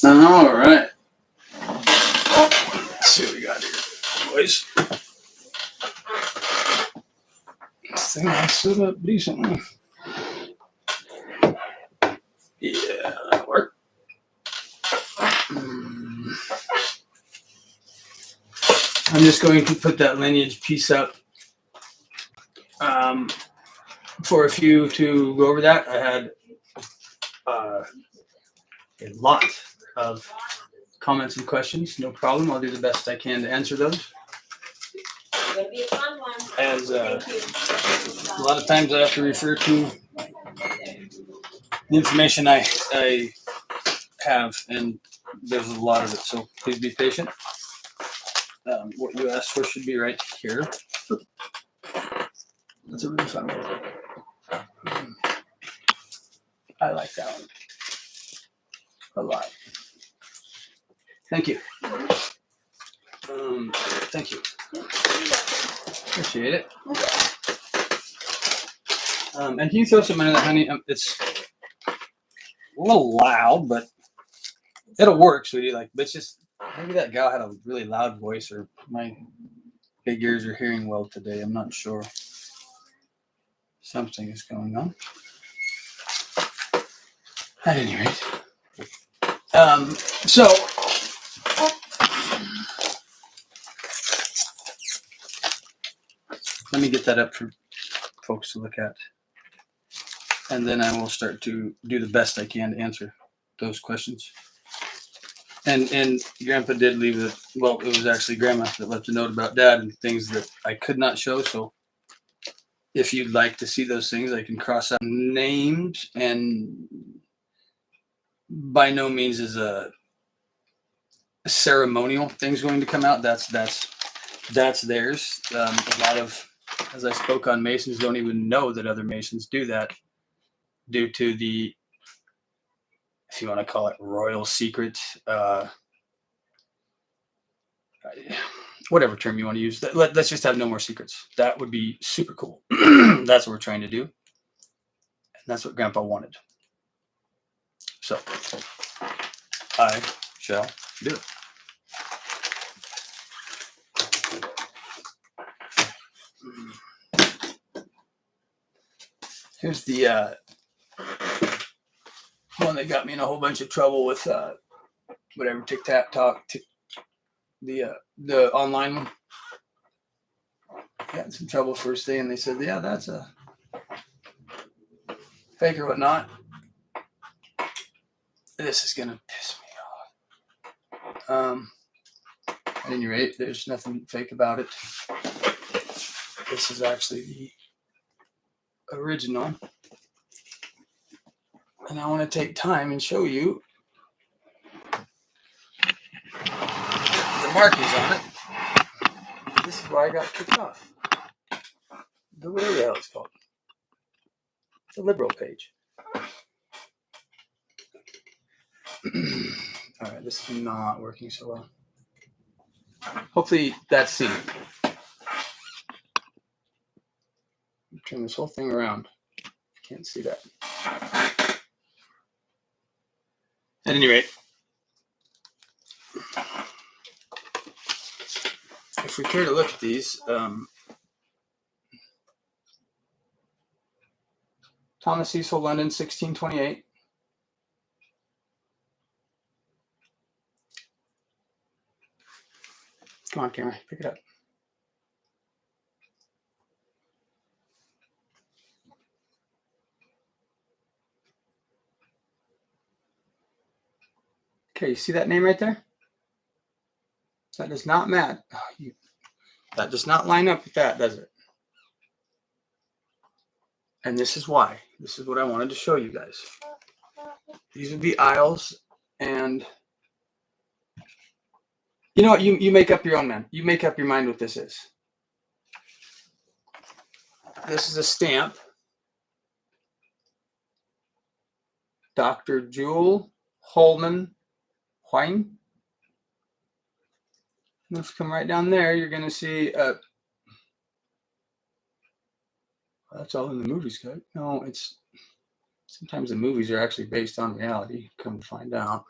All right. Let's see what we got here, boys. This thing I stood up decently. Yeah, that'll work. I'm just going to put that lineage piece up for a few to go over that. I had a lot of comments and questions. No problem. I'll do the best I can to answer those. It's going to be a fun one. As a lot of times I have to refer to the information I have, and there's a lot of it, so please be patient. What you asked for should be right here. That's a really fun one. I like that one a lot. Thank you. Thank you. Appreciate it. And can you throw some into that, honey? It's a little loud, but it'll work, sweetie. Like, but it's just maybe that gal had a really loud voice, or my big ears are hearing well today. I'm not sure. Something is going on. At any rate, so let me get that up for folks to look at, and then I will start to do the best I can to answer those questions. And Grandpa did leave it. Well, it was actually Grandma that left a note about Dad and things that I could not show. So if you'd like to see those things, I can cross out names, and by no means is a ceremonial thing's going to come out. That's theirs. A lot of, as I spoke on, Masons don't even know that other Masons do that due to the, if you want to call it, royal secret, whatever term you want to use. Let's just have no more secrets. That would be super cool. That's what we're trying to do. And that's what Grandpa wanted. So I shall do it. Here's the one that got me in a whole bunch of trouble with whatever TikTok, the online one. Got in some trouble first day, and they said, "Yeah, that's a fake or whatnot." This is gonna piss me off. At any rate, there's nothing fake about it. This is actually the original, and I want to take time and show you the markings on it. This is why I got kicked off. Whatever the hell it's called. The liberal page. All right, this is not working so well. Hopefully that's seen. Turn this whole thing around. Can't see that. At any rate, if we care to look at these, Thomas Cecil, London, 1628. Come on, camera, pick it up. Okay, you see that name right there? That does not match. That does not line up with that, does it? And this is why. This is what I wanted to show you guys. These would be aisles, and you know what? You make up your own, man. You make up your mind what this is. This is a stamp. Dr. Jewel Holman Wine. Let's come right down there. You're going to see. That's all in the movies, guys. No, it's sometimes the movies are actually based on reality. Come to find out.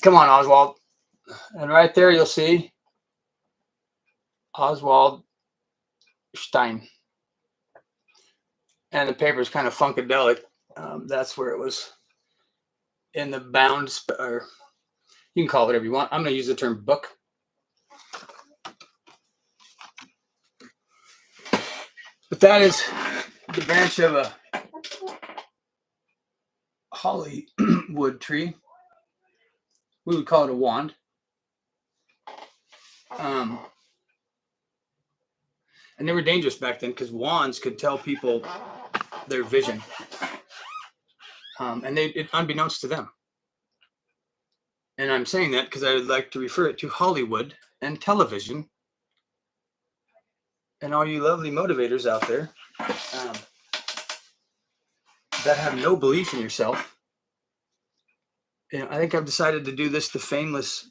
Come on, Oswald. And right there you'll see Oswald Stein. And the paper is kind of funkadelic. That's where it was in the bound, or you can call it whatever you want. I'm going to use the term book. But that is the branch of a Hollywood tree. We would call it a wand. And they were dangerous back then because wands could tell people their vision. And unbeknownst to them. And I'm saying that because I would like to refer it to Hollywood and television. And all you lovely motivators out there that have no belief in yourself. I think I've decided to do this the fameless,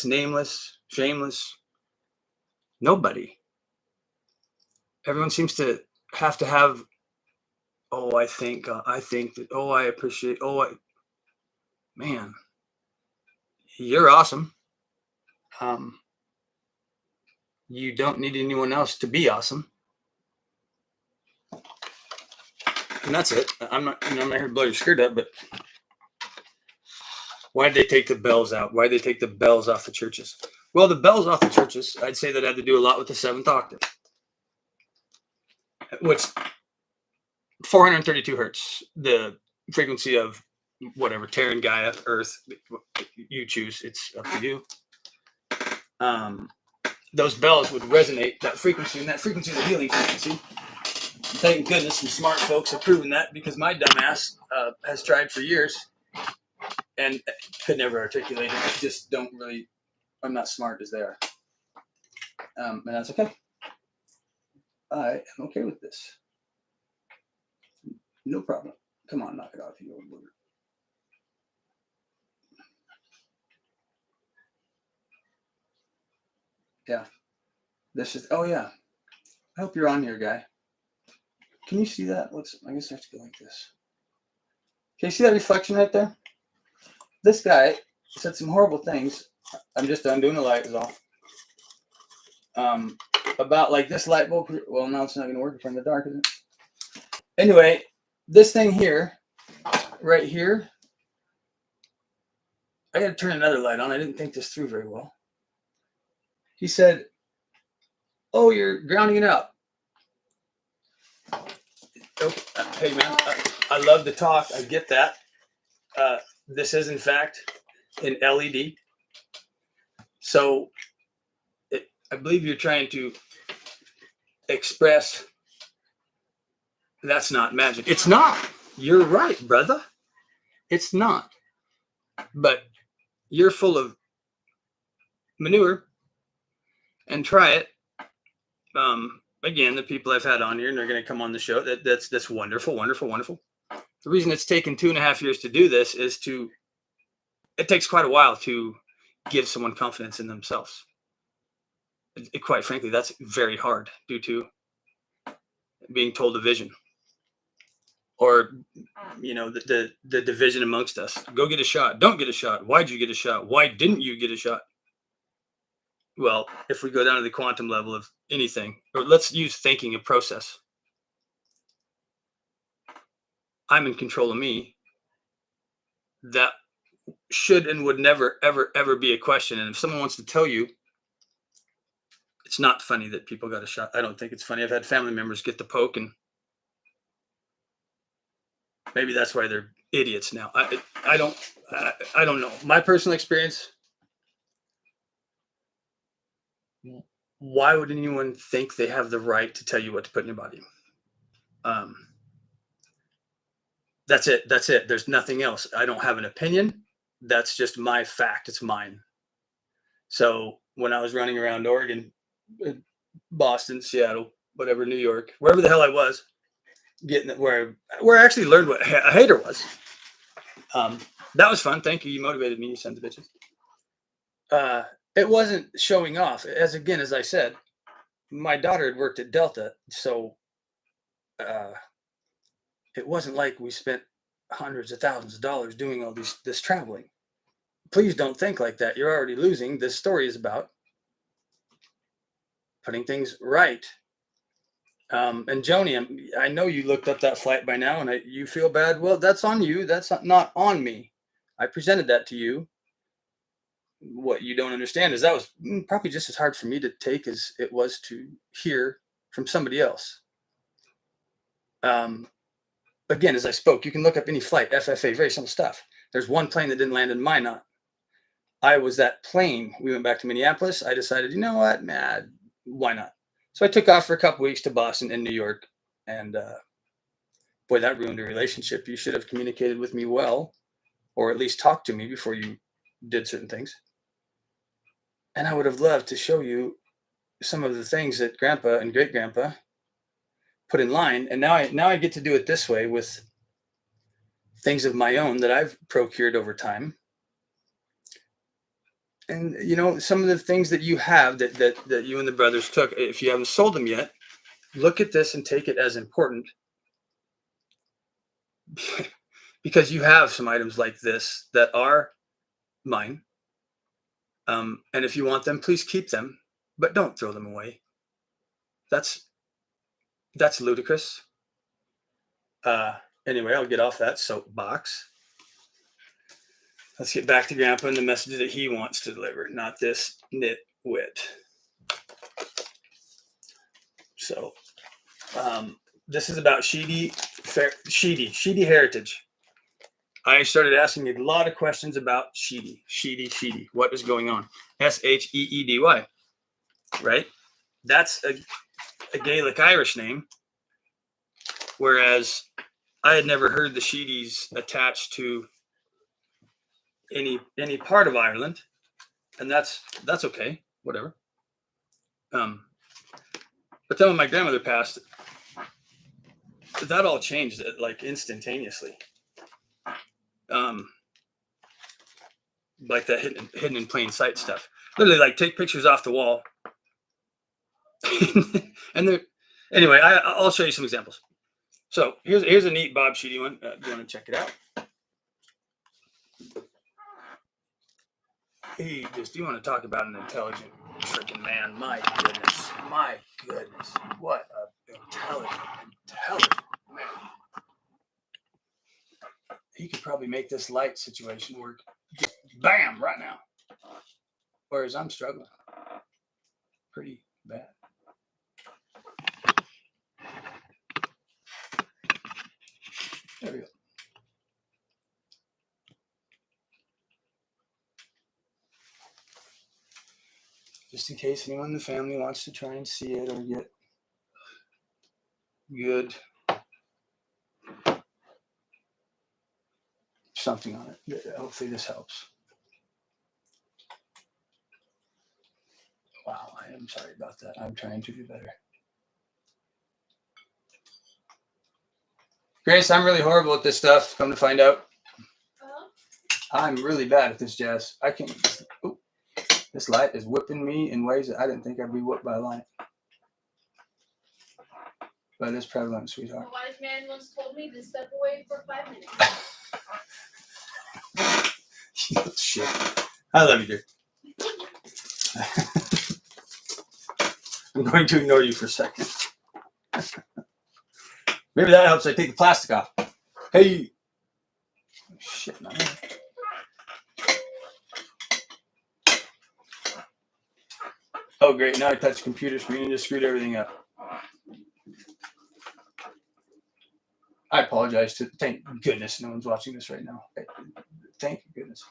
nameless, shameless, nobody. Everyone seems to have, oh, I think that, oh, I appreciate, man, you're awesome. You don't need anyone else to be awesome. And that's it. I'm not here to blow your skirt up, but why did they take the bells out? Why did they take the bells off the churches? Well, the bells off the churches, I'd say that had to do a lot with the 7th octave, which 432 hertz, the frequency of whatever, Terran, Gaia, Earth, you choose. It's up to you. Those bells would resonate, that frequency, and that frequency is a healing frequency. Thank goodness some smart folks have proven that, because my dumbass has tried for years and could never articulate it. I just don't really, I'm not smart as they are. And that's okay. I am okay with this. No problem. Come on, knock it off, you old booger. Yeah. This is, oh yeah. I hope you're on here, guy. Can you see that? I guess I have to go like this. Can you see that reflection right there? This guy said some horrible things. I'm just undoing the light is all. About like this light bulb. Well, now it's not going to work if I'm in the dark, is it? Anyway, this thing here, right here. I got to turn another light on. I didn't think this through very well. He said, "Oh, you're grounding it out." Oh, hey man, I love to talk. I get that. This is in fact an LED. So I believe you're trying to express that's not magic. It's not. You're right, brother. It's not. But you're full of manure, and try it. Again, the people I've had on here, and they're going to come on the show. That's wonderful, wonderful, wonderful. The reason it's taken 2.5 years to do this is it takes quite a while to give someone confidence in themselves. Quite frankly, that's very hard due to being told a vision, or the division amongst us. Go get a shot. Don't get a shot. Why'd you get a shot? Why didn't you get a shot? Well, if we go down to the quantum level of anything, or let's use thinking a process. I'm in control of me. That should and would never, ever, ever be a question. And if someone wants to tell you, it's not funny that people got a shot. I don't think it's funny. I've had family members get the poke, and maybe that's why they're idiots now. I don't know. My personal experience. Why would anyone think they have the right to tell you what to put in your body? That's it. That's it. There's nothing else. I don't have an opinion. That's just my fact. It's mine. So when I was running around Oregon, Boston, Seattle, whatever, New York, wherever the hell I was, getting it where I actually learned what a hater was. That was fun. Thank you. You motivated me, you sons of bitches. It wasn't showing off. As I said, my daughter had worked at Delta, so it wasn't like we spent hundreds of thousands of dollars doing all this traveling. please don't think like that. You're already losing. This story is about putting things right. And Joni, I know you looked up that flight by now, and you feel bad. Well, that's on you. That's not on me. I presented that to you. What you don't understand is that was probably just as hard for me to take as it was to hear from somebody else. Again, as I spoke, you can look up any flight, FFA, very simple stuff. There's one plane that didn't land in my knot. I was that plane. We went back to Minneapolis. I decided, you know what, man, why not? So I took off for a couple weeks to Boston and New York. And boy, that ruined a relationship. You should have communicated with me well, or at least talked to me before you did certain things. And I would have loved to show you some of the things that Grandpa and Great Grandpa put in line. And now I get to do it this way with things of my own that I've procured over time. And, you know, some of the things that you have that you and the brothers took, if you haven't sold them yet, look at this and take it as important. Because you have some items like this that are mine. And if you want them, please keep them, but don't throw them away. That's ludicrous. Anyway, I'll get off that soapbox. Let's get back to Grandpa and the message that he wants to deliver, not this nitwit. So, this is about Sheedy heritage. I started asking a lot of questions about Sheedy. What is going on? Sheedy, right? That's a Gaelic Irish name, whereas I had never heard the Sheedys attached to any part of Ireland, and that's okay, whatever. But then when my grandmother passed, that all changed like instantaneously. Like that hidden in plain sight stuff. Literally, like take pictures off the wall. And anyway, I'll show you some examples. So here's a neat Bob Sheedy one. Do you want to check it out? He just, you want to talk about an intelligent freaking man? My goodness, what a intelligent man. He could probably make this light situation work. Just bam, right now. Whereas I'm struggling pretty bad. There we go. Just in case anyone in the family wants to try and see it or get good something on it. Hopefully this helps. Wow, I am sorry about that. I'm trying to do better. Grace, I'm really horrible at this stuff, come to find out. I'm really bad at this jazz. I can't. Ooh, this light is whipping me in ways that I didn't think I'd be whipped by a light. But it's prevalent, sweetheart. A wise man once told me to step away for 5 minutes. Shit. I love you, dear. I'm going to ignore you for a second. Maybe that helps. I take the plastic off. Hey. Shit, man. Oh, great. Now I touched the computer screen and just screwed everything up. I apologize to. Thank goodness no one's watching this right now. Thank goodness.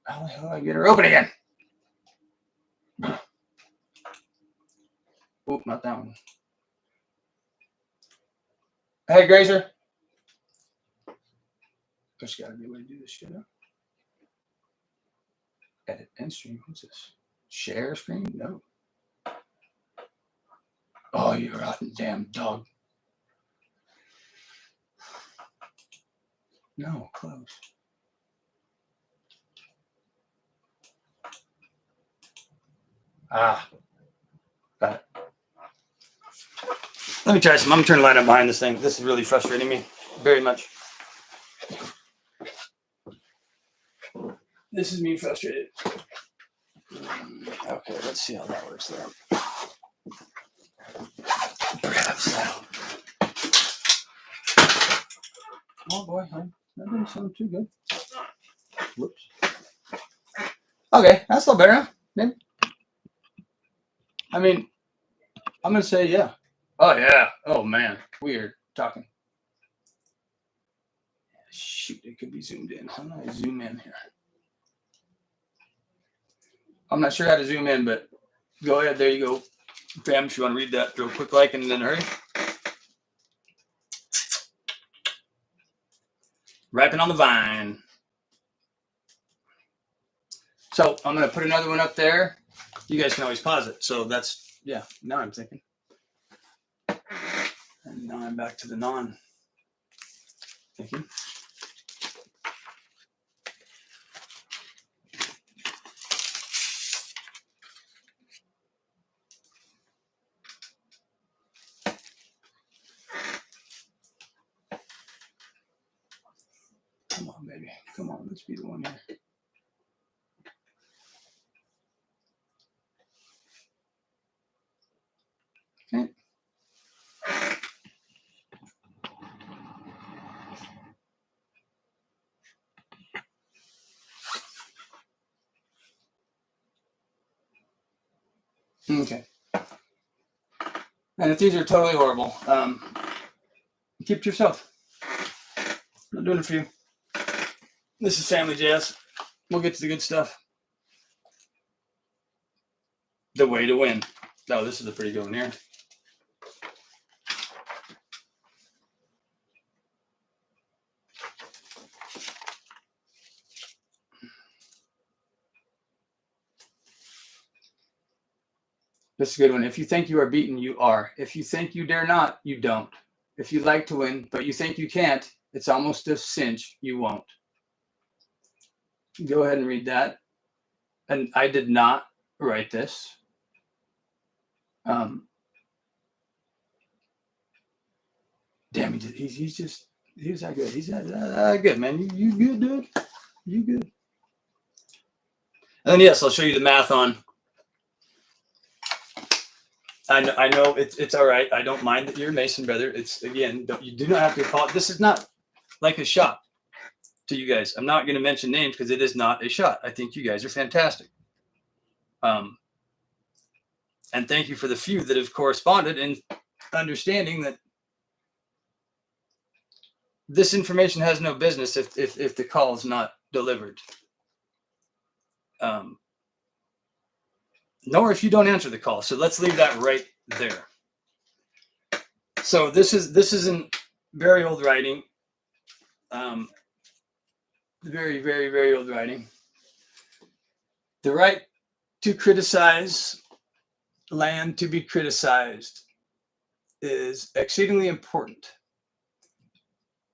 How the hell do I get her open again? Oop, not that one. Hey, Grazer. There's got to be a way to do this shit up. Edit and stream. What's this? Share screen? No. Oh, you rotten damn dog. No, close. Ah. Got it. Let me try some. I'm going to turn the light on behind this thing. This is really frustrating me very much. This is me frustrated. Okay, let's see how that works there. Perhaps now. Oh boy, that didn't sound too good. Whoops. Okay, that's still better, huh? Maybe. I mean, I'm gonna say yeah. Oh yeah. Oh man, weird talking. Shoot, it could be zoomed in. How do I zoom in here? I'm not sure how to zoom in, but go ahead. There you go. Fam, if you want to read that real quick, like, and then hurry. Ripen on the vine. So I'm going to put another one up there. You guys can always pause it. So that's, yeah, now I'm thinking. And now I'm back to the non-thinking. Come on, baby. Come on, let's be the one here. Okay. Okay. And if these are totally horrible, keep to yourself. I'm not doing it for you. This is family jazz. We'll get to the good stuff. The way to win. Oh, this is a pretty good one here. This is a good one. If you think you are beaten, you are. If you think you dare not, you don't. If you like to win, but you think you can't, it's almost a cinch you won't. Go ahead and read that. And I did not write this. Damn, he's that good. He's that good, man. You good, dude? You good? And then yes, I'll show you the math on. I know it's all right. I don't mind that you're a Mason, brother. It's again, you do not have to call it. This is not like a shot to you guys. I'm not going to mention names because it is not a shot. I think you guys are fantastic. And thank you for the few that have corresponded in understanding that this information has no business if the call is not delivered. Nor if you don't answer the call. So let's leave that right there. So this is in very old writing. Very, very, very old writing. The right to criticize land to be criticized is exceedingly important.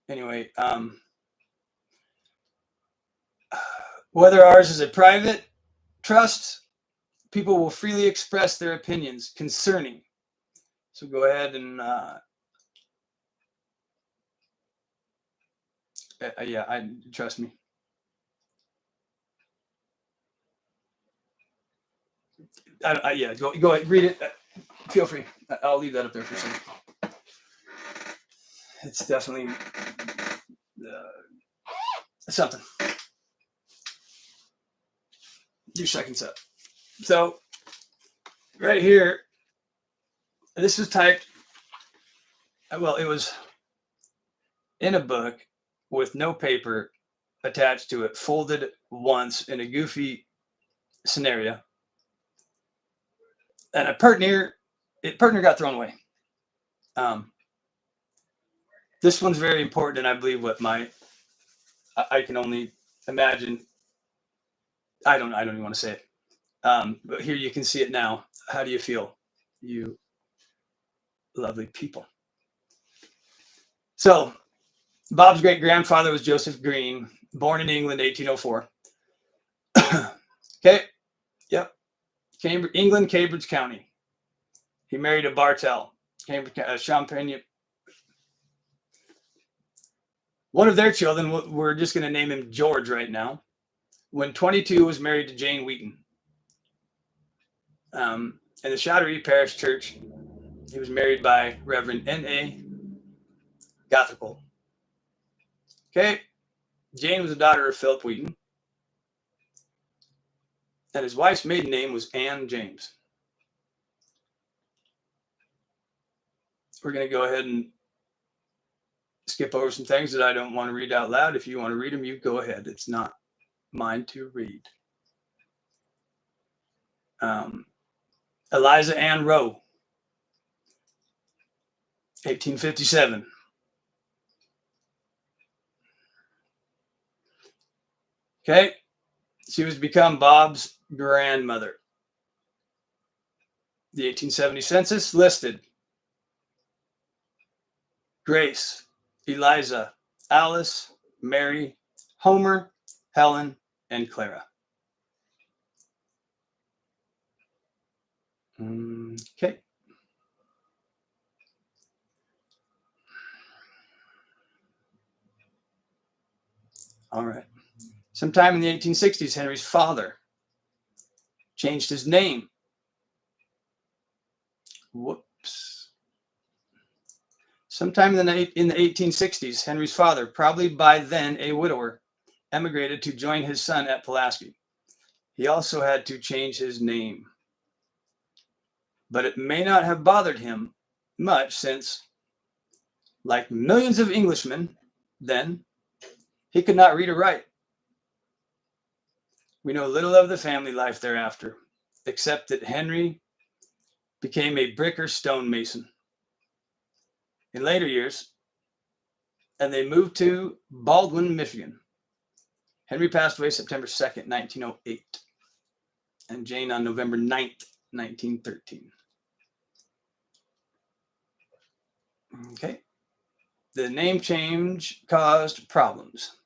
Anyway, whether ours is a private trust, people will freely express their opinions concerning. So go ahead and yeah, trust me. Yeah, go ahead, read it. Feel free. I'll leave that up there for a second. It's definitely something. Your second set. So right here, this was typed. Well, it was in a book with no paper attached to it, folded once in a goofy scenario. And a partner got thrown away. This one's very important, and I believe I can only imagine. I don't even want to say it. But here you can see it now. How do you feel, you lovely people? So Bob's great grandfather was Joseph Green, born in England, 1804. Okay. Yep. England, Cambridge County. He married a Bartell, Cambridge, Champagne. One of their children, we're just going to name him George right now. When 22, was married to Jane Wheaton. In the Shottery Parish Church, he was married by Reverend N.A. Gathercole. Okay. Jane was a daughter of Philip Wheaton. And his wife's maiden name was Anne James. We're going to go ahead and skip over some things that I don't want to read out loud. If you want to read them, you go ahead. It's not mine to read. Eliza Ann Rowe, 1857. Okay. She was to become Bob's grandmother. The 1870 census listed Grace, Eliza, Alice, Mary, Homer, Helen, and Clara. Okay. All right. Sometime in the 1860s, Henry's father changed his name. Whoops. Sometime in the 1860s, Henry's father, probably by then a widower, emigrated to join his son at Pulaski. He also had to change his name. But it may not have bothered him much since, like millions of Englishmen then, he could not read or write. We know little of the family life thereafter, except that Henry became a brick or stonemason in later years, and they moved to Baldwin, Michigan. Henry passed away September 2nd, 1908, and Jane on November 9th, 1913. Okay. The name change caused problems.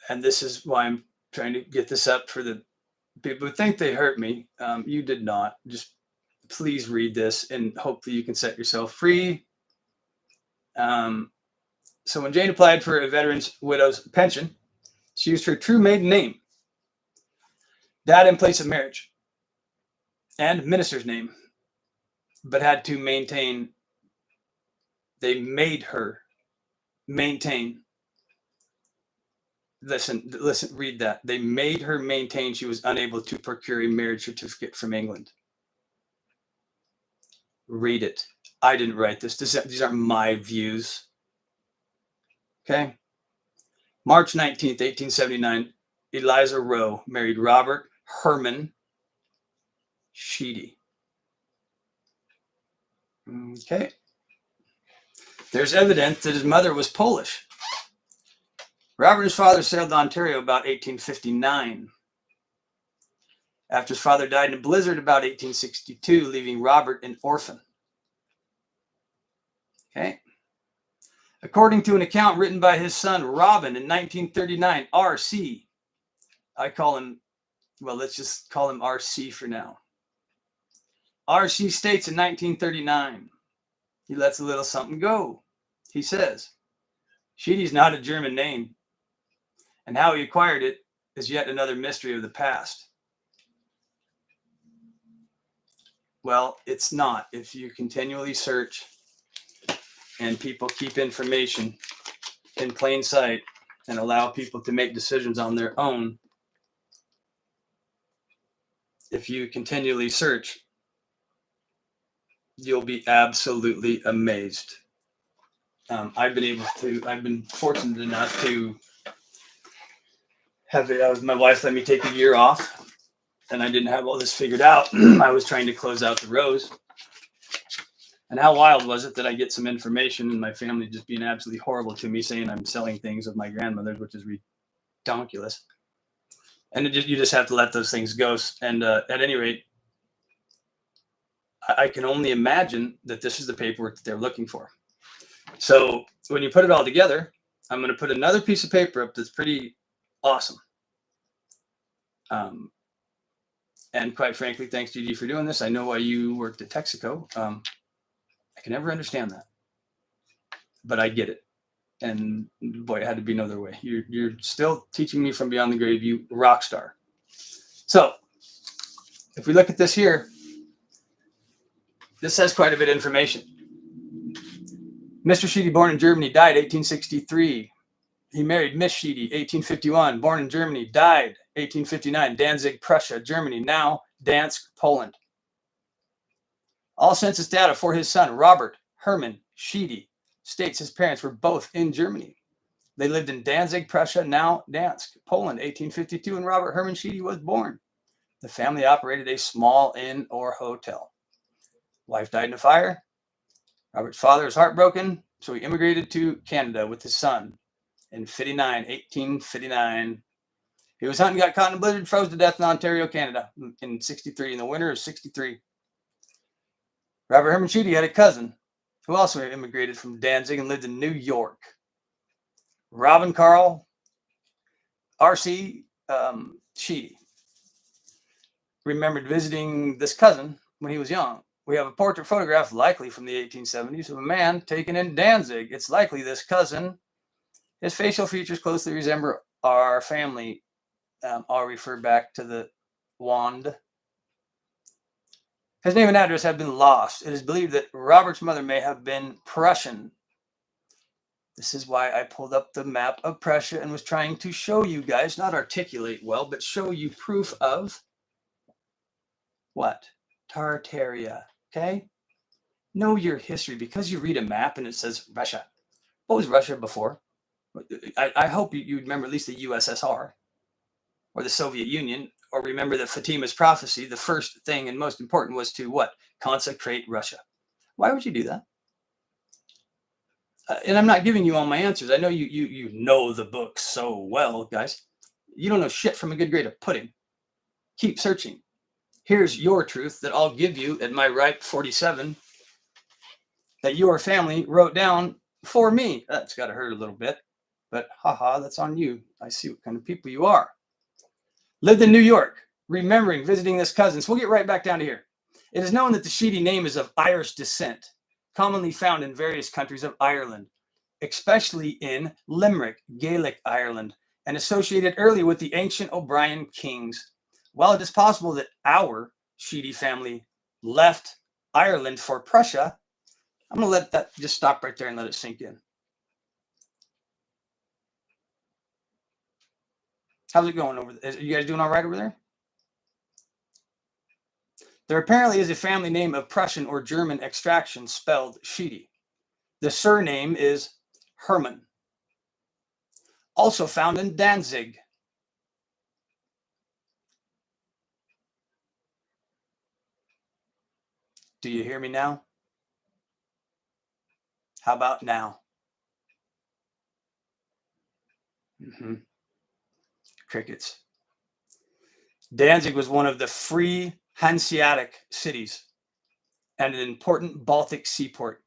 And this is why I'm trying to get this up for the people who think they hurt me. You did not. Just please read this and hopefully you can set yourself free. So when Jane applied for a veteran's widow's pension, she used her true maiden name, that in place of marriage, and minister's name, but had to maintain, they made her maintain. Listen, read that. They made her maintain she was unable to procure a marriage certificate from England. Read it. I didn't write this. These aren't my views. Okay. March 19th, 1879, Eliza Rowe married Robert Herman Sheedy. Okay. There's evidence that his mother was Polish. Robert and his father sailed to Ontario about 1859. After his father died in a blizzard about 1862, leaving Robert an orphan. Okay. According to an account written by his son Robin in 1939, R.C. I call him, well, let's just call him R.C. for now. R.C. states in 1939, he lets a little something go. He says, Sheedy's not a German name, and how he acquired it is yet another mystery of the past. Well, it's not. If you continually search and people keep information in plain sight and allow people to make decisions on their own, if you continually search, you'll be absolutely amazed. I've been fortunate enough to have my wife let me take a year off, and I didn't have all this figured out. I was trying to close out the rows. And how wild was it that I get some information and my family just being absolutely horrible to me, saying I'm selling things of my grandmother's, which is ridiculous. And you just have to let those things go. And at any rate, I can only imagine that this is the paperwork that they're looking for. So when you put it all together, I'm going to put another piece of paper up that's pretty awesome. And quite frankly, thanks, Gigi, for doing this. I know why you worked at Texaco. I can never understand that, but I get it. And boy, it had to be no other way. You're still teaching me from beyond the grave, you rock star. So if we look at this here, this has quite a bit of information. Mr. Sheedy, born in Germany, died 1863. He married Miss Sheedy, 1851. Born in Germany, died 1859. Danzig, Prussia, Germany, now Dansk, Poland. All census data for his son, Robert Herman Sheedy, states his parents were both in Germany. They lived in Danzig, Prussia, now Dansk, Poland, 1852, and Robert Herman Sheedy was born. The family operated a small inn or hotel. Wife died in a fire. Robert's father is heartbroken, so he immigrated to Canada with his son in 1859. He was hunting, got caught in a blizzard, froze to death in Ontario, Canada in 63, in the winter of 63. Robert Herman Sheedy had a cousin who also immigrated from Danzig and lived in New York. Robin Carl R.C. Sheedy remembered visiting this cousin when he was young. We have a portrait photograph, likely from the 1870s, of a man taken in Danzig. It's likely this cousin. His facial features closely resemble our family. I'll refer back to the wand. His name and address have been lost. It is believed that Robert's mother may have been Prussian. This is why I pulled up the map of Prussia and was trying to show you guys, not articulate well, but show you proof of what? Tartaria. Okay? Know your history. Because you read a map and it says Russia. What was Russia before? I hope you remember at least the USSR or the Soviet Union, or remember that Fatima's prophecy, the first thing and most important was to what? Consecrate Russia. Why would you do that? And I'm not giving you all my answers. I know you know the book so well, guys. You don't know shit from a good grade of pudding. Keep searching. Here's your truth that I'll give you at my ripe 47 that your family wrote down for me. That's got to hurt a little bit, but haha, that's on you. I see what kind of people you are. Lived in New York, remembering visiting this cousin. So we'll get right back down to here. It is known that the Sheedy name is of Irish descent, commonly found in various countries of Ireland, especially in Limerick, Gaelic Ireland, and associated early with the ancient O'Brien kings. While it is possible that our Sheedy family left Ireland for Prussia, I'm going to let that just stop right there and let it sink in. How's it going over there? Are you guys doing all right over there? There apparently is a family name of Prussian or German extraction spelled Sheedy. The surname is Herman. Also found in Danzig. Do you hear me now? How about now? Crickets. Danzig was one of the free Hanseatic cities and an important Baltic seaport.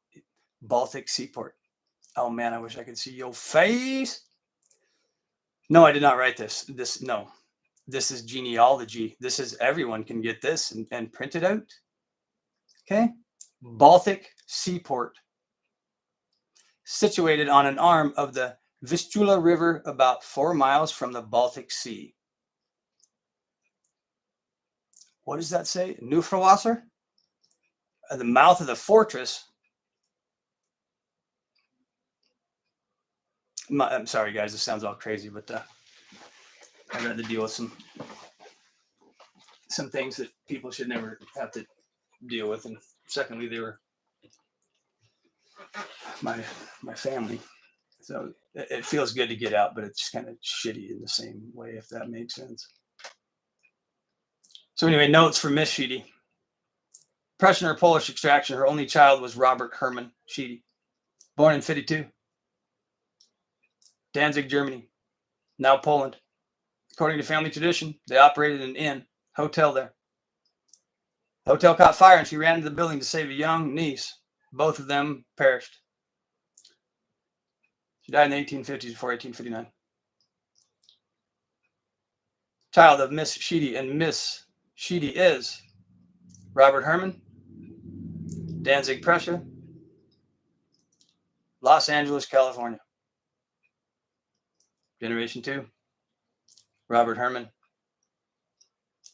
Baltic seaport. Oh man, I wish I could see your face. No, I did not write this. No. This is genealogy. This is, everyone can get this and print it out. Okay. Baltic seaport. Situated on an arm of the Vistula River about 4 miles from the Baltic Sea. What does that say? Neufrawasser? At the mouth of the fortress. I'm sorry, guys. This sounds all crazy, but I'd rather deal with some things that people should never have to deal with. And secondly, they were my family. So it feels good to get out, but it's kind of shitty in the same way, if that makes sense. So anyway, notes for Miss Sheedy. Prussian or Polish extraction. Her only child was Robert Herman Sheedy, born in 52. Danzig, Germany, now Poland. According to family tradition, they operated an inn, hotel there. The hotel caught fire and she ran into the building to save a young niece. Both of them perished. She died in the 1850s before 1859. Child of Miss Sheedy, and Miss Sheedy is Robert Herman, Danzig, Prussia, Los Angeles, California. Generation 2. Robert Herman.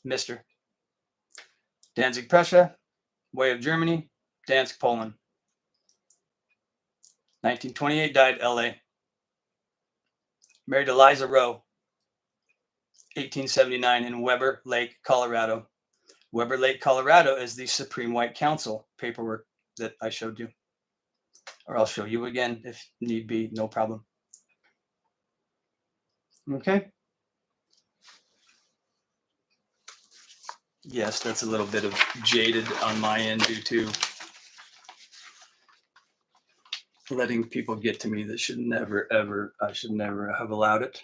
Mr. Danzig, Prussia. Way of Germany. Dansk, Poland. 1928, died LA. Married Eliza Rowe. 1879 in Weber Lake, Colorado. Weber Lake, Colorado is the Supreme White Council paperwork that I showed you. Or I'll show you again if need be, no problem. Okay. Yes, that's a little bit of jaded on my end due to letting people get to me that should never, ever, I should never have allowed it.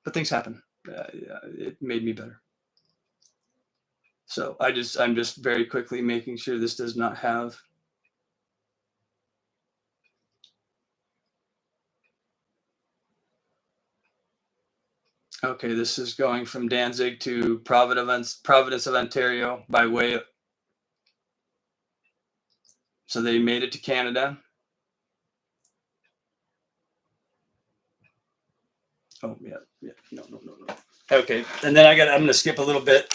But things happen. It made me better. So I'm just very quickly making sure this does not have. Okay, this is going from Danzig to Providence of Ontario by way of. So they made it to Canada. Oh yeah, no. Okay, and then I'm going to skip a little bit.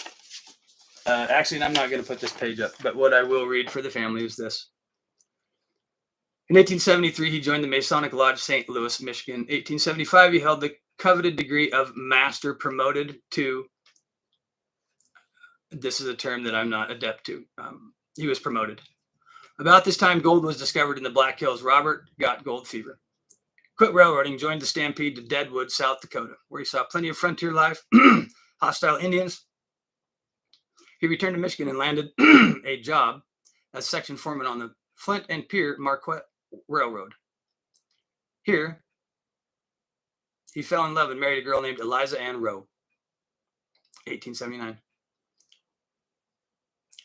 Actually, I'm not going to put this page up, but what I will read for the family is this. In 1873, he joined the Masonic Lodge, St. Louis, Michigan. 1875, he held the coveted degree of Master, promoted to. This is a term that I'm not adept to. He was promoted. About this time, gold was discovered in the Black Hills. Robert got gold fever. Quit railroading, joined the stampede to Deadwood, South Dakota, where he saw plenty of frontier life, hostile Indians. He returned to Michigan and landed a job as section foreman on the Flint and Pierre Marquette Railroad. Here, he fell in love and married a girl named Eliza Ann Rowe, 1879.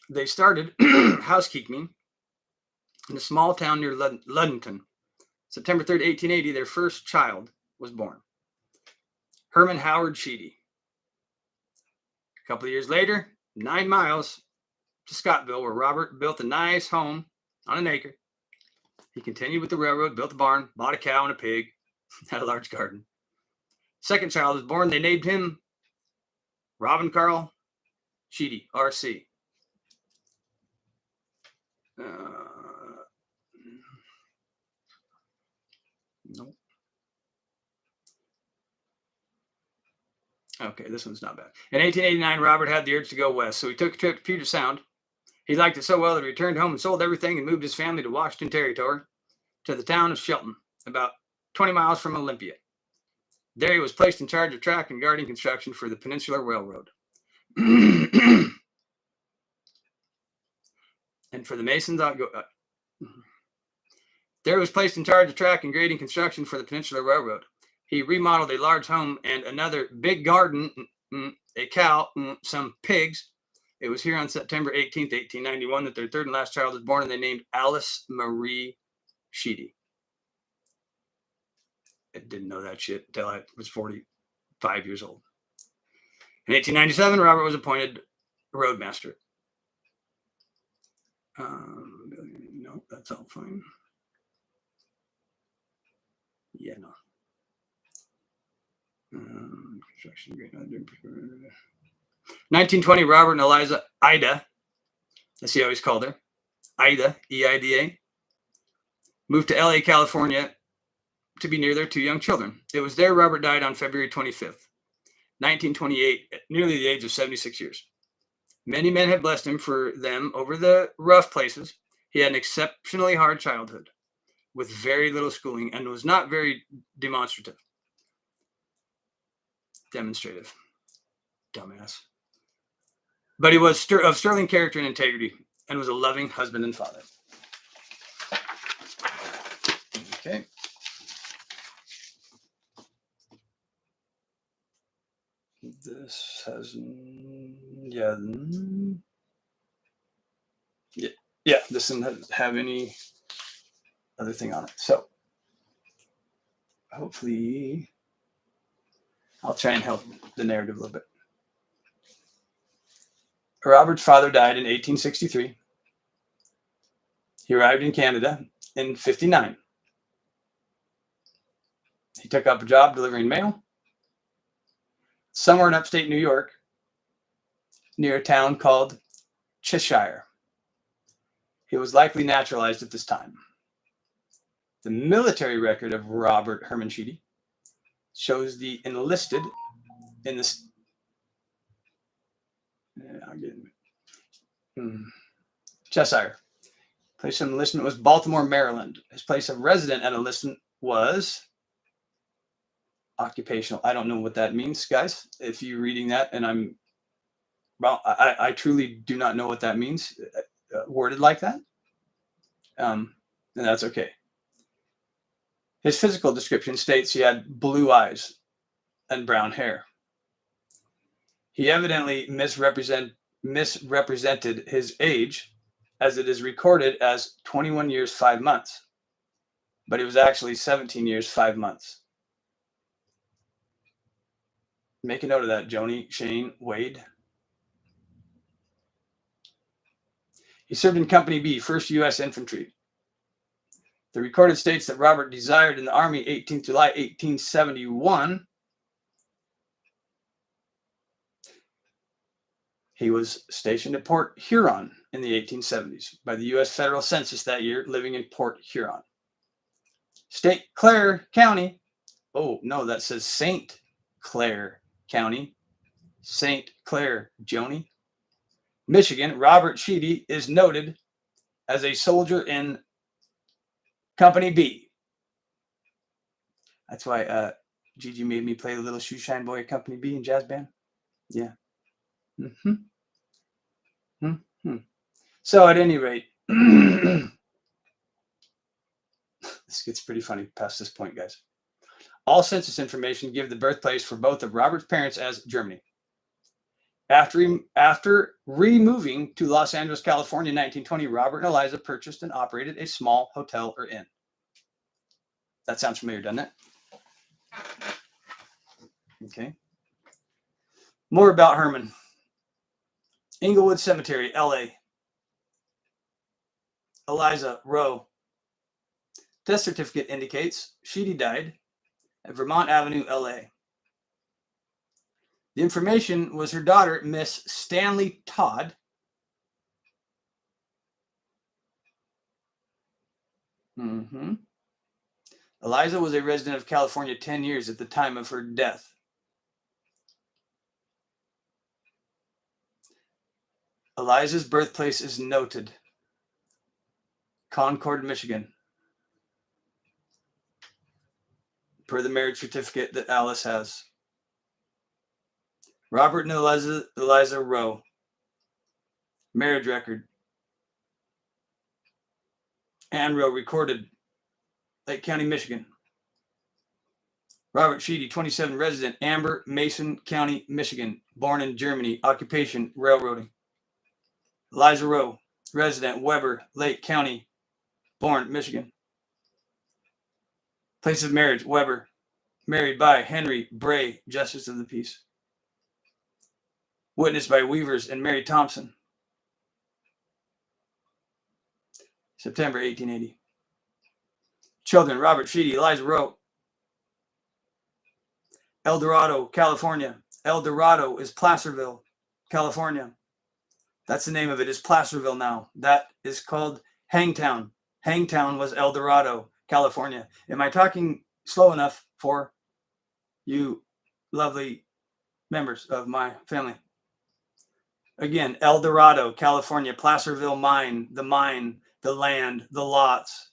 They started housekeeping in a small town near Ludington. September 3rd, 1880, their first child was born. Herman Howard Sheedy. A couple of years later, 9 miles to Scottville, where Robert built a nice home on an acre. He continued with the railroad, built a barn, bought a cow and a pig, had a large garden. Second child was born. They named him Robin Carl Sheedy, R.C. Nope. Okay, this one's not bad. In 1889, Robert had the urge to go west, so he took a trip to Puget Sound. He liked it so well that he returned home and sold everything and moved his family to Washington Territory, to the town of Shelton, about 20 miles from Olympia. There he was placed in charge of track and guarding construction for the Peninsular Railroad. And for the Masons, I'll go. There he was placed in charge of track and grading construction for the Peninsular Railroad. He remodeled a large home and another big garden, a cow, some pigs. It was here on September 18th, 1891, that their third and last child was born, and they named Alice Marie Sheedy. I didn't know that shit until I was 45 years old. In 1897, Robert was appointed roadmaster. No, that's all fine. Yeah, no. Construction grade. 1920, Robert and Eliza Ida, as he always called her, Ida, E-I-D-A, moved to LA, California to be near their 2 young children. It was there Robert died on February 25th, 1928, at nearly the age of 76 years. Many men have blessed him for them over the rough places. He had an exceptionally hard childhood with very little schooling and was not very demonstrative. Demonstrative. Dumbass. But he was of sterling character and integrity and was a loving husband and father. Okay. This has, yeah, this doesn't have any other thing on it. So hopefully I'll try and help the narrative a little bit. Robert's father died in 1863. He arrived in Canada in 59. He took up a job delivering mail somewhere in upstate New York near a town called Cheshire. He was likely naturalized at this time. The military record of Robert Herman Sheedy shows the enlisted in the Cheshire. Place of enlistment was Baltimore, Maryland. His place of resident at enlistment was occupational. I don't know what that means, guys. If you're reading that and I truly do not know what that means, worded like that. Then that's okay. His physical description states he had blue eyes and brown hair. He evidently misrepresented his age, as it is recorded as 21 years, 5 months. But it was actually 17 years, 5 months. Make a note of that, Joni, Shane, Wade. He served in Company B, 1st U.S. Infantry. The recorded states that Robert desired in the Army 18th July 1871. He was stationed at Port Huron in the 1870s by the U.S. Federal Census that year, living in Port Huron. St. Clair County. Oh, no, that says St. Clair County. St. Clair, Joni. Michigan. Robert Sheedy is noted as a soldier in Company B. That's why Gigi made me play the little Shoeshine Boy at Company B in jazz band. Yeah. So at any rate, this gets pretty funny past this point, guys. All census information give the birthplace for both of Robert's parents as Germany. After removing to Los Angeles, California in 1920, Robert and Eliza purchased and operated a small hotel or inn. That sounds familiar, doesn't it? Okay. More about Herman. Inglewood Cemetery, LA. Eliza Rowe. Death certificate indicates Sheedy died at Vermont Avenue, LA. The information was her daughter, Miss Stanley Todd. Eliza was a resident of California 10 years at the time of her death. Eliza's birthplace is noted. Concord, Michigan. Per the marriage certificate that Alice has. Robert and Eliza Rowe. Marriage record. Ann Rowe, recorded Lake County, Michigan. Robert Sheedy, 27, resident, Amber, Mason County, Michigan. Born in Germany. Occupation, railroading. Eliza Rowe, resident, Weber, Lake County. Born, Michigan. Place of marriage, Weber. Married by Henry Bray, Justice of the Peace. Witnessed by Weavers and Mary Thompson. September 1880. Children, Robert Sheedy, Eliza Rowe. El Dorado, California. El Dorado is Placerville, California. That's the name of it, is Placerville now. That is called Hangtown. Hangtown was El Dorado, California. Am I talking slow enough for you lovely members of my family? Again, El Dorado, California. Placerville mine, the land, the lots.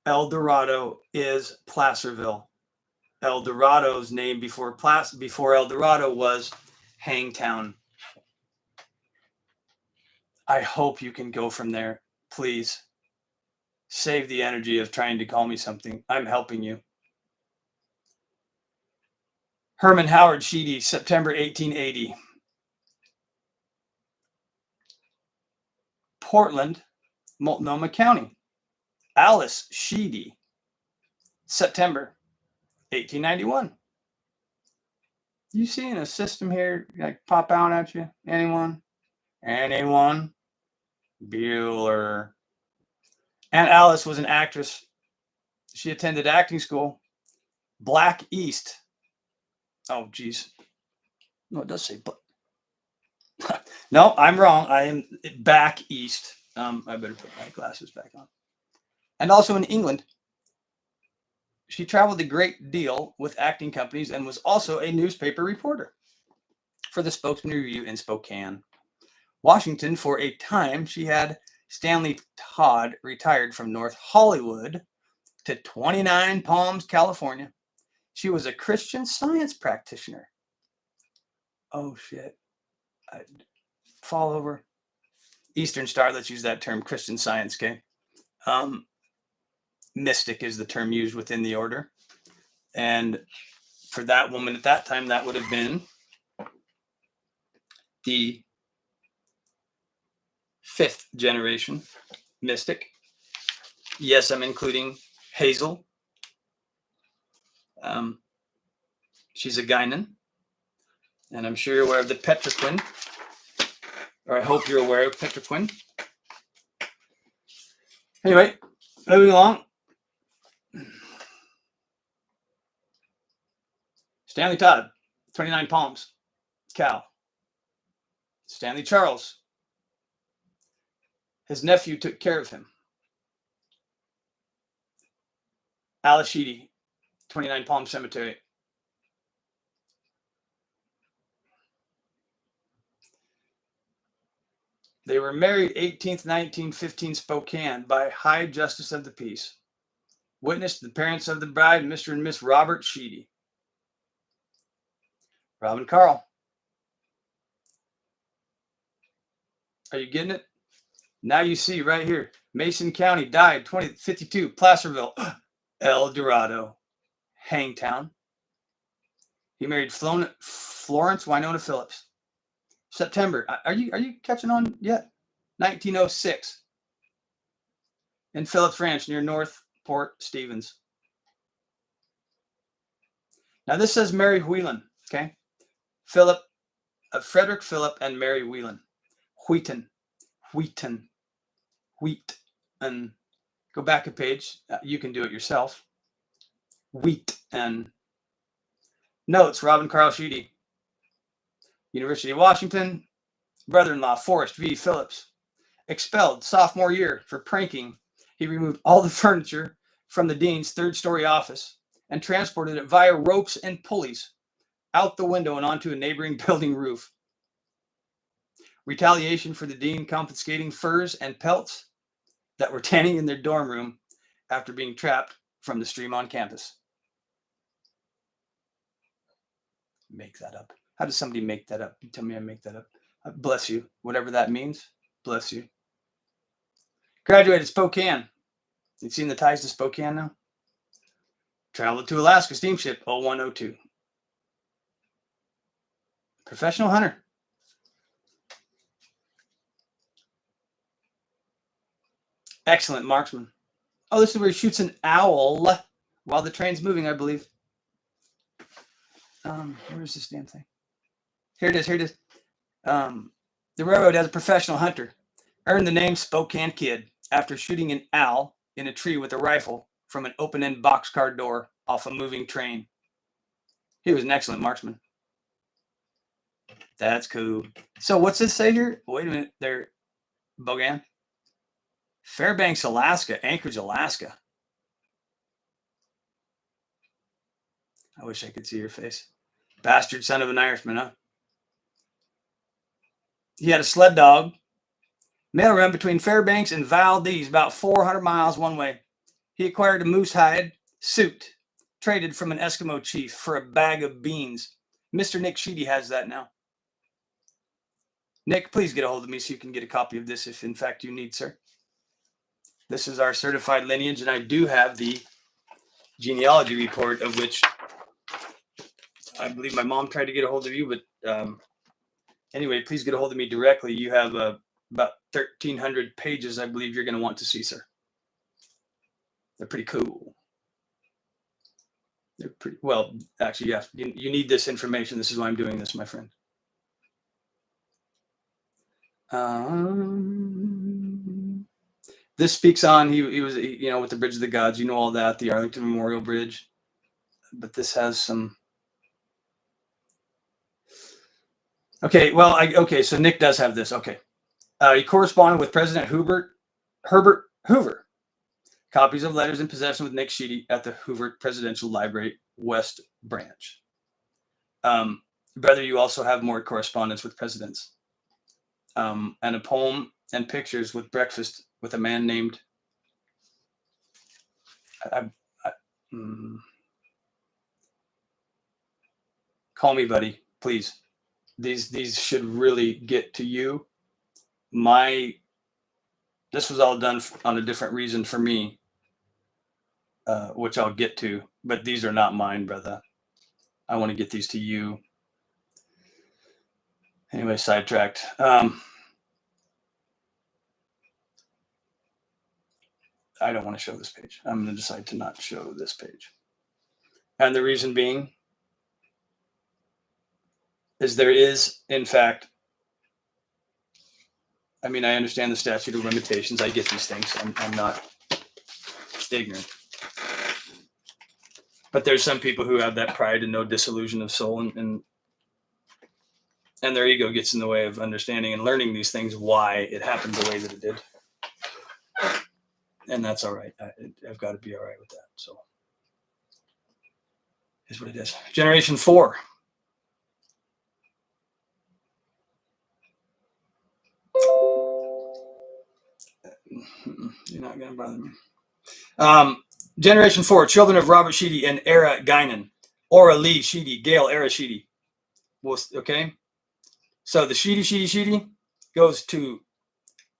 El Dorado is Placerville. El Dorado's name before El Dorado was Hangtown. I hope you can go from there. Please save the energy of trying to call me something. I'm helping you. Herman Howard Sheedy, September 1880. Portland, Multnomah County. Alice Sheedy, September 1891. You seeing a system here like pop out at you? Anyone? Bueller. Aunt Alice was an actress. She attended acting school. Black East. Oh, geez. No, it does say but. No, I'm wrong. I am back east. I better put my glasses back on. And also in England. She traveled a great deal with acting companies and was also a newspaper reporter for the Spokesman Review in Spokane, Washington. For a time, she had Stanley Todd retired from North Hollywood to 29 Palms, California. She was a Christian Science practitioner. Oh, shit. I'd fall over. Eastern Star, let's use that term, Christian Science, okay? Mystic is the term used within the order. And for that woman at that time, that would have been the 5th generation mystic. Yes, I'm including Hazel. She's a Guinan. And I'm sure you're aware of the Petroquin. Or I hope you're aware of Petroquin. Anyway, moving along. Stanley Todd, 29 Palms, Cal. Stanley Charles. His nephew took care of him. Alice Sheedy, 29 Palm Cemetery. They were married 18th, 1915, Spokane, by High Justice of the Peace. Witnessed the parents of the bride, Mr. and Miss Robert Sheedy. Robin Carl. Are you getting it? Now you see right here. Mason County, died 2052, Placerville, El Dorado, Hangtown. He married Florence Winona Phillips. September. Are you catching on yet? 1906. In Phillips Ranch near Northport Stevens. Now this says Mary Whelan, okay? Frederick Phillip and Mary Whelan. Wheaton. And go back a page. You can do it yourself. And notes, Robin Carl Sheedy. University of Washington. Brother-in-law, Forrest V. Phillips. Expelled sophomore year for pranking. He removed all the furniture from the dean's third-story office and transported it via ropes and pulleys out the window and onto a neighboring building roof. Retaliation for the dean confiscating furs and pelts that were tanning in their dorm room after being trapped from the stream on campus. Make that up. How does somebody make that up? You tell me I make that up. Bless you. Whatever that means. Bless you. Graduated Spokane. You seen the ties to Spokane now? Traveled to Alaska steamship 0102. Professional hunter. Excellent marksman. Oh, this is where he shoots an owl while the train's moving, I believe. Where is this damn thing? Here it is. The railroad has a professional hunter. Earned the name Spokane Kid after shooting an owl in a tree with a rifle from an open-end boxcar door off a moving train. He was an excellent marksman. That's cool. So what's this say here? Wait a minute there, Bogan. Fairbanks, Alaska. Anchorage, Alaska. I wish I could see your face. Bastard son of an Irishman, huh? He had a sled dog. Mail run between Fairbanks and Valdez, about 400 miles one way. He acquired a moose hide suit, traded from an Eskimo chief for a bag of beans. Mr. Nick Sheedy has that now. Nick, please get a hold of me so you can get a copy of this if in fact you need, sir. This is our certified lineage, and I do have the genealogy report, of which I believe my mom tried to get a hold of you, but anyway, please get a hold of me directly. You have about 1,300 pages, I believe you're going to want to see, sir. They're pretty cool. They're pretty, well, actually, yeah, you need this information. This is why I'm doing this, my friend. This speaks on, he was, you know, with the Bridge of the Gods, you know, all that, the Arlington Memorial Bridge. But this has some. Okay, well, okay, so Nick does have this. Okay. He corresponded with President Herbert Hoover. Copies of letters in possession with Nick Sheedy at the Hoover Presidential Library, West Branch. Brother, you also have more correspondence with presidents. And a poem and pictures with breakfast with a man named. Call me, buddy, please. These should really get to you. This was all done on a different reason for me, which I'll get to, but these are not mine, brother. I want to get these to you. Anyway, sidetracked. I don't want to show this page. I'm going to decide to not show this page. And the reason being is there is, in fact, I mean, I understand the statute of limitations. I get these things. I'm not ignorant. But there's some people who have that pride and no disillusion of soul, and their ego gets in the way of understanding and learning these things, why it happened the way that it did. And that's all right. I've got to be all right with that. So is what it is. Generation 4. You're not going to bother me. Generation 4, children of Robert Sheedy and Era Guinan. Ora Lee Sheedy, Gail Era Sheedy. Okay? So the Sheedy goes to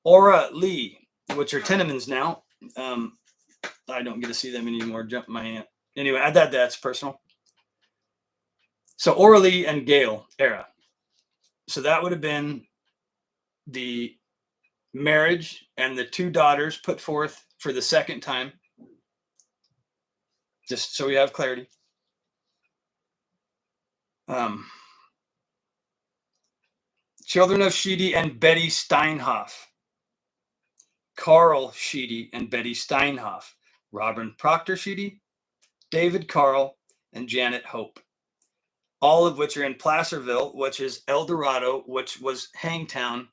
Ora Lee, which are Tenemans now. I don't get to see them anymore. Jump my aunt. Anyway, that's personal. So Ora Lee and Gail Era. So that would have been the marriage and the 2 daughters put forth for the second time. Just so we have clarity. Children of Sheedy and Betty Steinhoff. Carl Sheedy and Betty Steinhoff. Robin Proctor Sheedy, David Carl, and Janet Hope. All of which are in Placerville, which is El Dorado, which was Hangtown,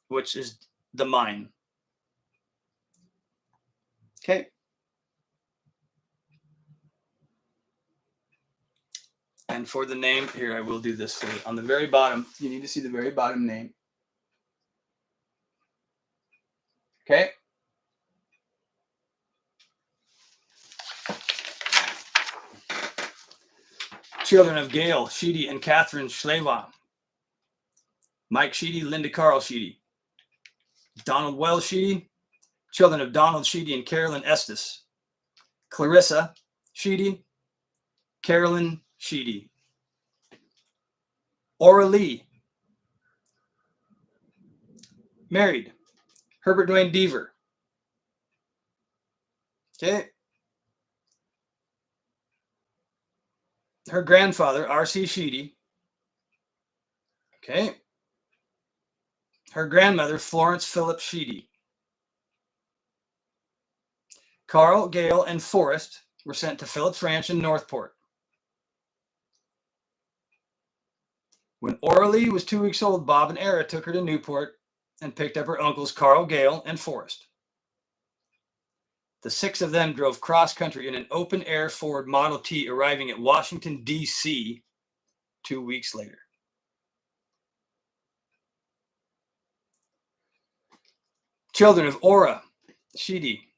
which is the mine. Okay. And for the name, here, I will do this for you. On the very bottom, you need to see the very bottom name. Okay. Children of Gail Sheedy and Catherine Schlewa. Mike Sheedy, Linda Carl Sheedy. Donald Wells Sheedy. Children of Donald Sheedy and Carolyn Estes. Clarissa Sheedy. Carolyn Sheedy. Ora Lee. Married. Herbert Dwayne Deaver. Okay. Her grandfather, R.C. Sheedy. Okay. Her grandmother, Florence Phillips Sheedy. Carl, Gail, and Forrest were sent to Phillips Ranch in Northport. When Ora Lee was 2 weeks old, Bob and Era took her to Newport and picked up her uncles Carl, Gail, and Forrest. The 6 of them drove cross-country in an open-air Ford Model T, arriving at Washington, D.C. 2 weeks later. Children of Ora Sheedy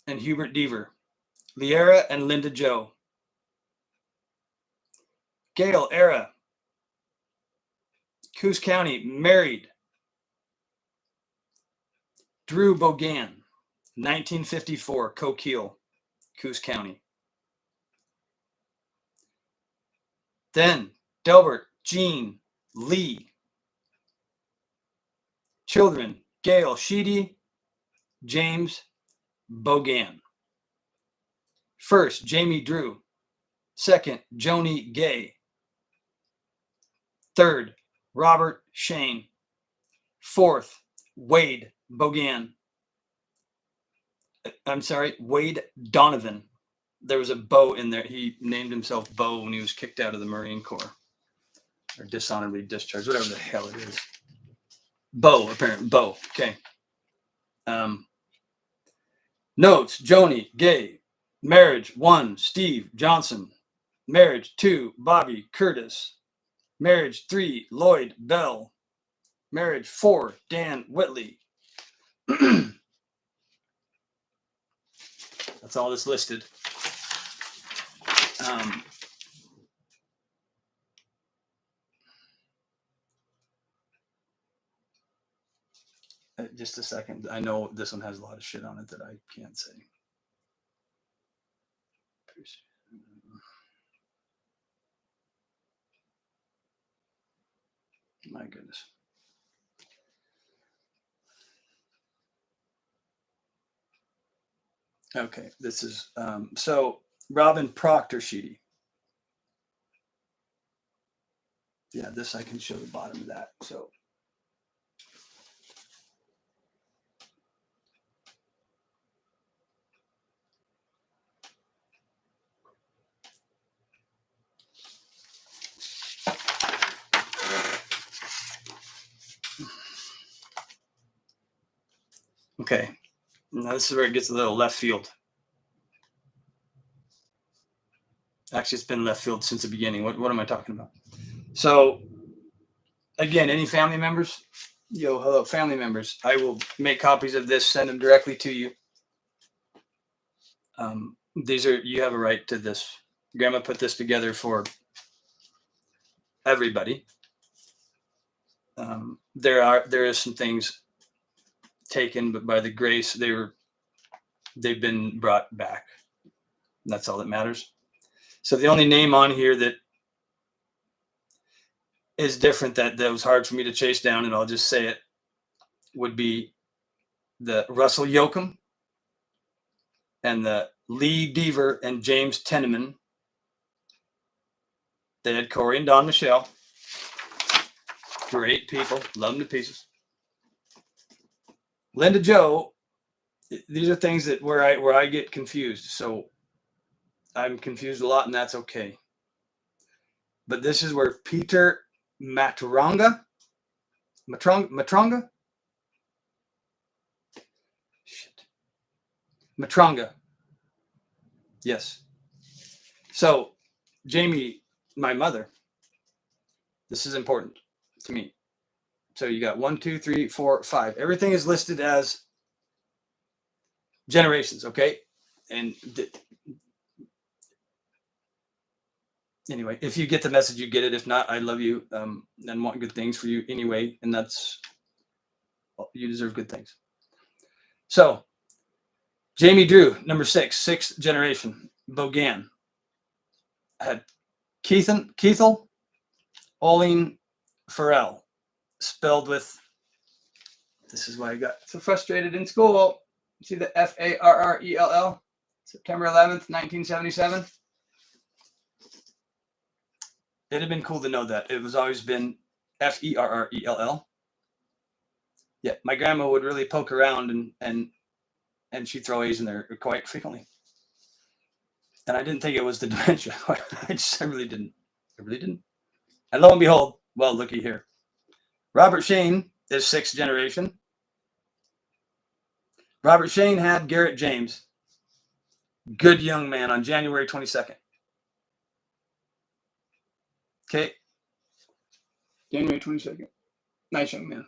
and Hubert Deaver. Liera and Linda Joe. Gail Era. Coos County, married. Drew Bogan, 1954, Coquille, Coos County. Then Delbert Jean Lee. Children, Gail Sheedy, James Bogan. First, Jamie Drew. Second, Joni Gay. Third, Robert Shane. Fourth, Wade Bogan. I'm sorry, Wade Donovan. There was a Bo in there. He named himself Bo when he was kicked out of the Marine Corps. Or dishonorably discharged, whatever the hell it is. Bo, apparently. Bo. Okay. Notes, Joni, gay. Marriage, 1, Steve Johnson. Marriage, 2, Bobby Curtis. Marriage, 3, Lloyd Bell. Marriage, 4, Dan Whitley. That's all that's listed. Just a second. I know this one has a lot of shit on it that I can't say. My goodness. Okay, this is so Robin Proctor Sheedy. Yeah, this I can show the bottom of that. So okay, now this is where it gets a little left field. Actually, it's been left field since the beginning. What am I talking about? So, again, any family members? Yo, hello, family members. I will make copies of this, send them directly to you. These are, you have a right to this. Grandma put this together for everybody. There is some things taken, but by the grace, they've been brought back. That's all that matters. So the only name on here that is different that was hard for me to chase down, and I'll just say it, would be the Russell Yoakum and the Lee Deaver and James Tenneman. They had Corey and Don Michelle. Great people. Love them to pieces. Linda Joe. These are things that where I get confused. So I'm confused a lot, and that's okay. But this is where Peter Matronga. Shit. Matronga. Yes. So Jamie, my mother, this is important to me. So you got 1, 2, 3, 4, 5. Everything is listed as generations, okay? And anyway, if you get the message, you get it. If not, I love you and want good things for you anyway. And that's, you deserve good things. So Jamie Drew, number 6, 6th generation, Bogan. I had Keithel, Oline Farrell, spelled with, this is why I got so frustrated in school. See the Farrell, September 11th, 1977. It'd have been cool to know that. It was always been Ferrell. Yeah, my grandma would really poke around and she'd throw A's in there quite frequently. And I didn't think it was the dementia. I really didn't. And lo and behold, well, looky here. Robert Shane is 6th generation. Robert Shane had Garrett James. Good young man on January 22nd. Okay. January 22nd. Nice young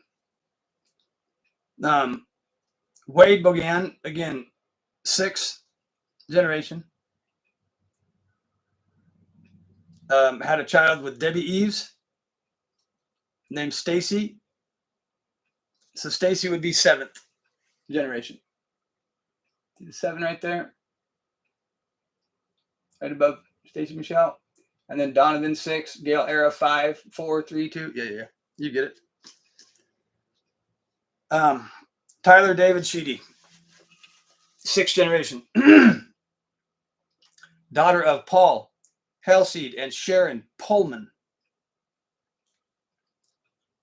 man. Wade Bogan, again, 6th generation. Had a child with Debbie Eves named Stacy. So Stacy would be 7th generation. See the 7 right there? Right above Stacy Michelle. And then Donovan 6, Gail Era 5, 4, 3, 2. Yeah. You get it. Tyler David Sheedy, 6th generation. Daughter of Paul Halseed and Sharon Pullman.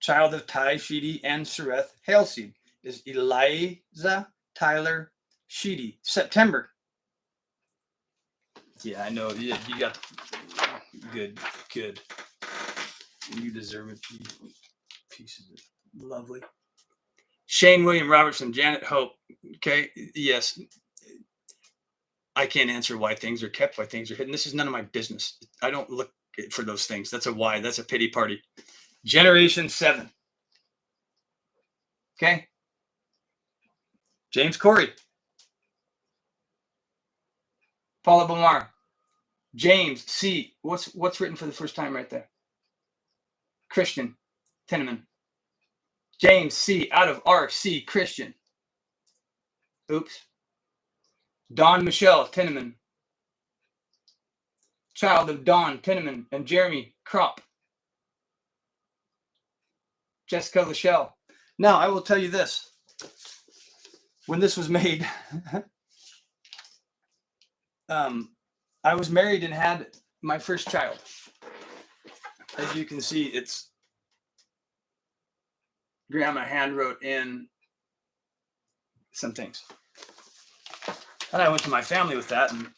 Child of Ty Sheedy and Sereth Halseed is Eliza Tyler Sheedy, September. Yeah, I know. Yeah, you got good. You deserve it. You pieces of lovely. Shane William Robertson, Janet Hope. Okay, yes. I can't answer why things are kept, why things are hidden. This is none of my business. I don't look for those things. That's a why. That's a pity party. Generation 7. Okay. James Corey. Paula Bomar. James C. What's written for the first time right there? Christian Tinneman. James C. out of RC Christian. Oops. Don Michelle Tinneman. Child of Don Tinneman and Jeremy Kropp. Jessica Lachelle. Now, I will tell you this. When this was made, I was married and had my first child. As you can see, it's Grandma hand wrote in some things. And I went to my family with that, and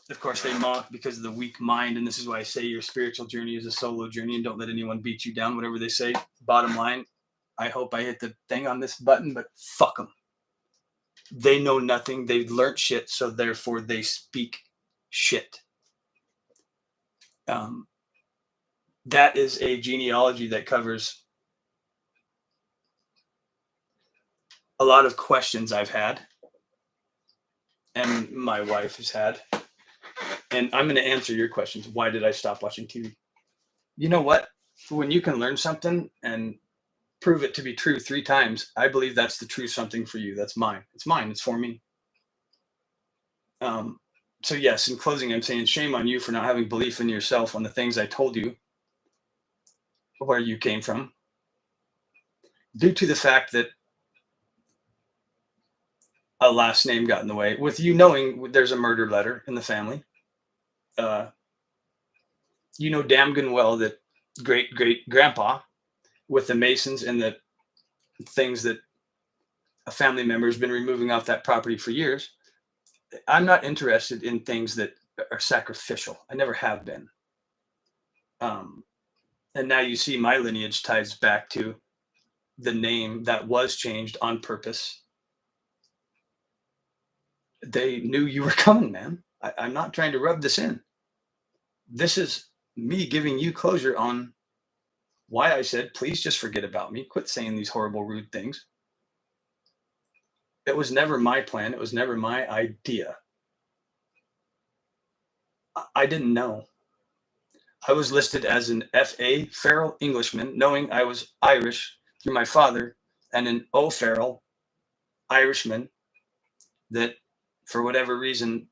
of course they mocked because of the weak mind. And this is why I say your spiritual journey is a solo journey, and don't let anyone beat you down, whatever they say. Bottom line, I hope I hit the thing on this button, but fuck them. They know nothing. They've learned shit, so therefore they speak shit. That is a genealogy that covers a lot of questions I've had and my wife has had. And I'm going to answer your questions. Why did I stop watching TV? You know what? When you can learn something and prove it to be true 3 times, I believe that's the true something for you. That's mine. It's mine. It's for me. So yes, in closing, I'm saying shame on you for not having belief in yourself on the things I told you, where you came from, due to the fact that a last name got in the way. With you knowing there's a murder letter in the family, you know damn good and well that great grandpa with the Masons and the things that a family member has been removing off that property for years. I'm not interested in things that are sacrificial. I never have been. And now you see my lineage ties back to the name that was changed on purpose. They knew you were coming, man. I'm not trying to rub this in. This is me giving you closure on why I said, please just forget about me. Quit saying these horrible, rude things. It was never my plan. It was never my idea. I didn't know. I was listed as an F.A. feral Englishman, knowing I was Irish through my father, and an O. feral Irishman that, for whatever reason,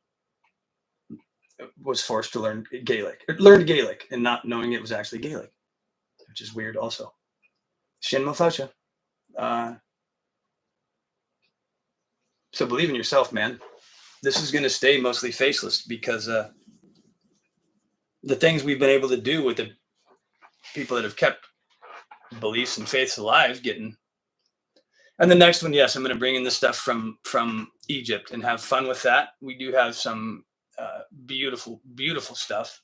was forced to learn Gaelic. Learned Gaelic and not knowing it was actually Gaelic, which is weird also. Shin Mofosha. So believe in yourself, man. This is going to stay mostly faceless because the things we've been able to do with the people that have kept beliefs and faiths alive getting. And the next one, yes, I'm going to bring in the stuff from Egypt and have fun with that. We do have some beautiful stuff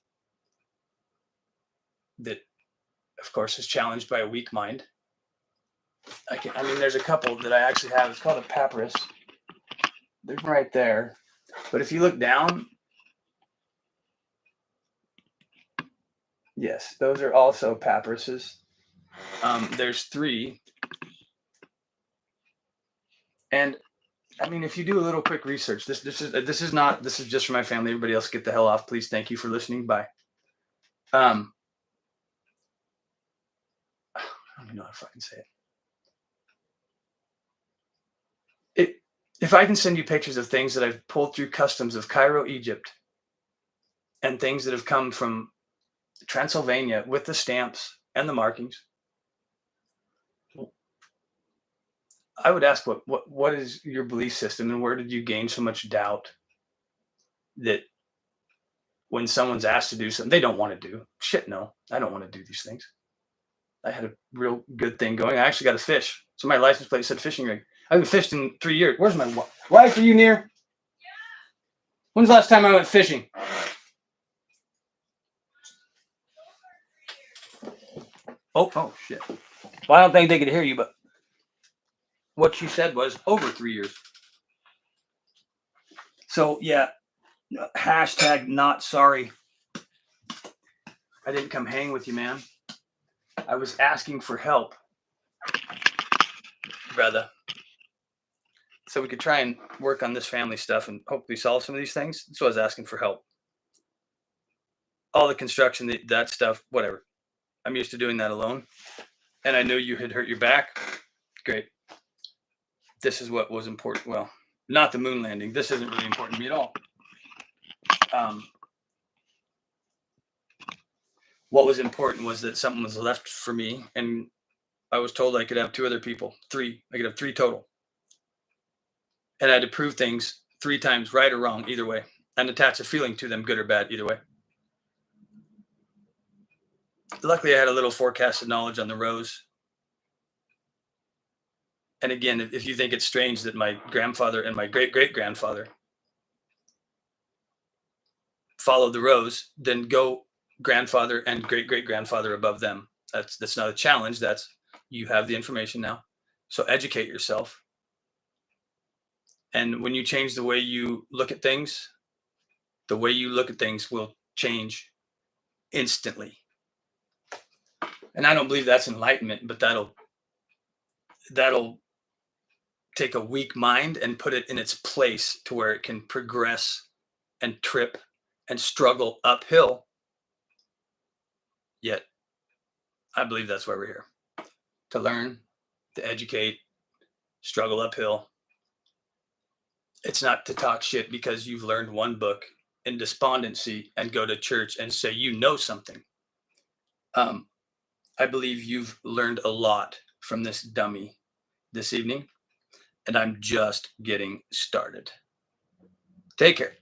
that, of course, is challenged by a weak mind. I mean, there's a couple that I actually have. It's called a papyrus. They're right there. But if you look down, yes, those are also papyruses. There's 3. And I mean, if you do a little quick research, this is just for my family. Everybody else get the hell off, please. Thank you for listening. Bye. I don't even know if I can say it. If I can send you pictures of things that I've pulled through customs of Cairo, Egypt, and things that have come from Transylvania with the stamps and the markings, I would ask what is your belief system and where did you gain so much doubt that when someone's asked to do something they don't want to do? Shit, no, I don't want to do these things. I had a real good thing going. I actually got a fish. So my license plate said fishing rig. I haven't fished in 3 years. Where's my wife? Are you near? When's the last time I went fishing? Oh, shit. Well, I don't think they could hear you, but what she said was over 3 years. So, yeah, hashtag not sorry. I didn't come hang with you, man. I was asking for help, brother. So we could try and work on this family stuff and hopefully solve some of these things. So I was asking for help. All the construction, that stuff, whatever. I'm used to doing that alone. And I knew you had hurt your back. Great. This is what was important. Well, not the moon landing. This isn't really important to me at all. What was important was that something was left for me. And I was told I could have 2 other people. 3. I could have 3 total. And I had to prove things 3 times, right or wrong, either way. And attach a feeling to them, good or bad, either way. Luckily, I had a little forecasted knowledge on the rose. And again, if you think it's strange that my grandfather and my great-great-grandfather followed the rose, then go grandfather and great-great-grandfather above them. That's not a challenge. That's, you have the information now. So educate yourself. And when you change the way you look at things, the way you look at things will change instantly. And I don't believe that's enlightenment, but that'll take a weak mind and put it in its place to where it can progress and trip and struggle uphill. Yet, I believe that's why we're here. To learn, to educate, struggle uphill. It's not to talk shit because you've learned one book in despondency and go to church and say you know something. I believe you've learned a lot from this dummy this evening, and I'm just getting started. Take care.